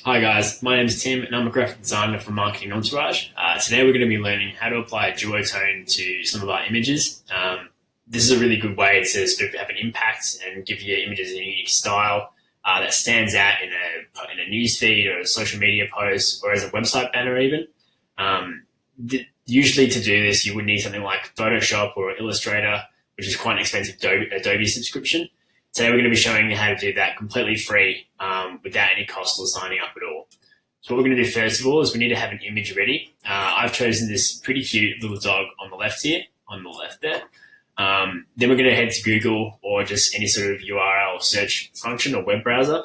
Hi guys, my name is Tim and I'm a graphic designer from Marketing Entourage. Today we're going to be learning how to apply Duotone to some of our images. This is a really good way to sort of have an impact and give your images a unique style that stands out in a news feed or a social media post or as a website banner even. Usually to do this you would need something like Photoshop or Illustrator, which is quite an expensive Adobe subscription. Today we're going to be showing you how to do that completely free without any cost or signing up at all. So what we're going to do first of all is we need to have an image ready. I've chosen this pretty cute little dog on the left here, on the left there. Then we're going to head to Google or just any sort of URL search function or web browser.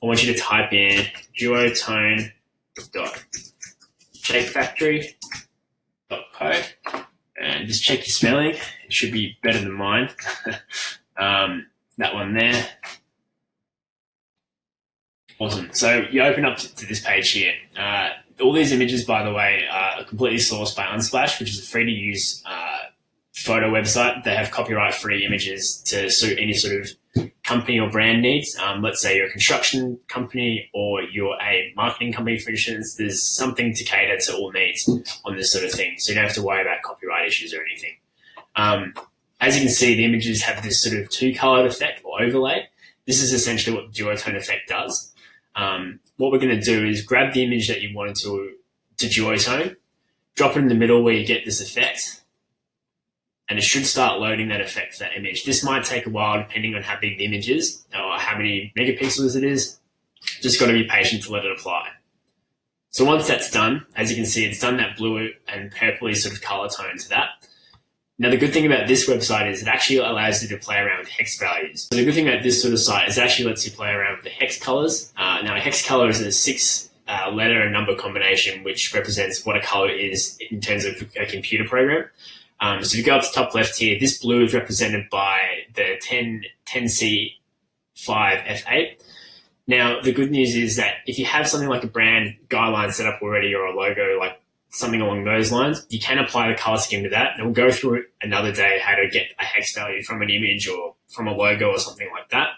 I want you to type in duotone.shakefactory.co and just check your spelling. It should be better than mine. That one there. Awesome. So you open up to this page here. All these images, by the way, are completely sourced by Unsplash, which is a free-to-use photo website. They have copyright-free images to suit any sort of company or brand needs. Let's say you're a construction company or you're a marketing company, for instance. There's something to cater to all needs on this sort of thing. So you don't have to worry about copyright issues or anything. As you can see, the images have this sort of two-colored effect or overlay. This is essentially what the duotone effect does. What we're going to do is grab the image that you wanted to duotone, drop it in the middle where you get this effect, and it should start loading that effect for that image. This might take a while depending on how big the image is or how many megapixels it is. Just got to be patient to let it apply. So once that's done, as you can see, it's done that blue and purpley sort of color tone to that. Now, the good thing about this website is it actually allows you to play around with hex values. So the good thing about this sort of site is it actually lets you play around with the hex colors. Now, a hex color is a six-letter and number combination, which represents what a color is in terms of a computer program. So if you go up to the top left here, this blue is represented by the 10C5F8. Now, the good news is that if you have something like a brand guideline set up already or a logo like something along those lines, you can apply the color scheme to that. And we'll go through another day how to get a hex value from an image or from a logo or something like that.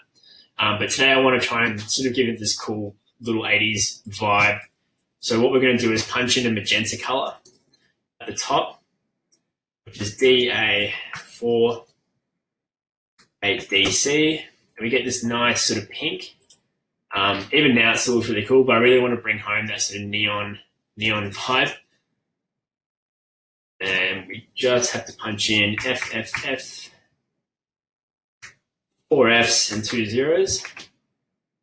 But today I want to try and sort of give it this cool little 80s vibe. So what we're going to do is punch in a magenta color at the top, which is DA48DC. And we get this nice sort of pink. Even now it still looks really cool, but I really want to bring home that sort of neon vibe. And we just have to punch in FFF, 4 Fs and 2 zeros.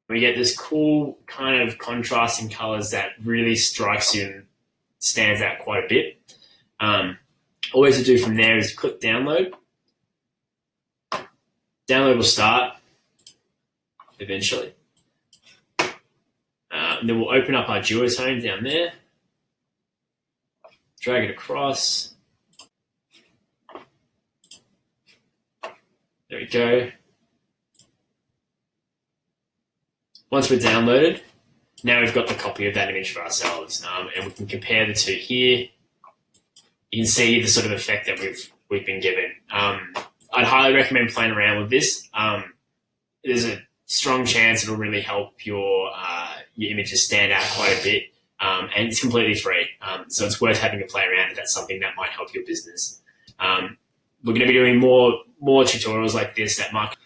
We get this cool kind of contrasting colors that really strikes you and stands out quite a bit. All we have to do from there is click download. Download will start eventually. And then we'll open up our duotone down there. Drag it across. There we go. Once we're downloaded, now we've got the copy of that image for ourselves, and we can compare the two here. You can see the sort of effect that we've been given. I'd highly recommend playing around with this. There's a strong chance it'll really help your images stand out quite a bit. And it's completely free. So it's worth having a play around if that's something that might help your business. We're going to be doing more tutorials like this at Marketing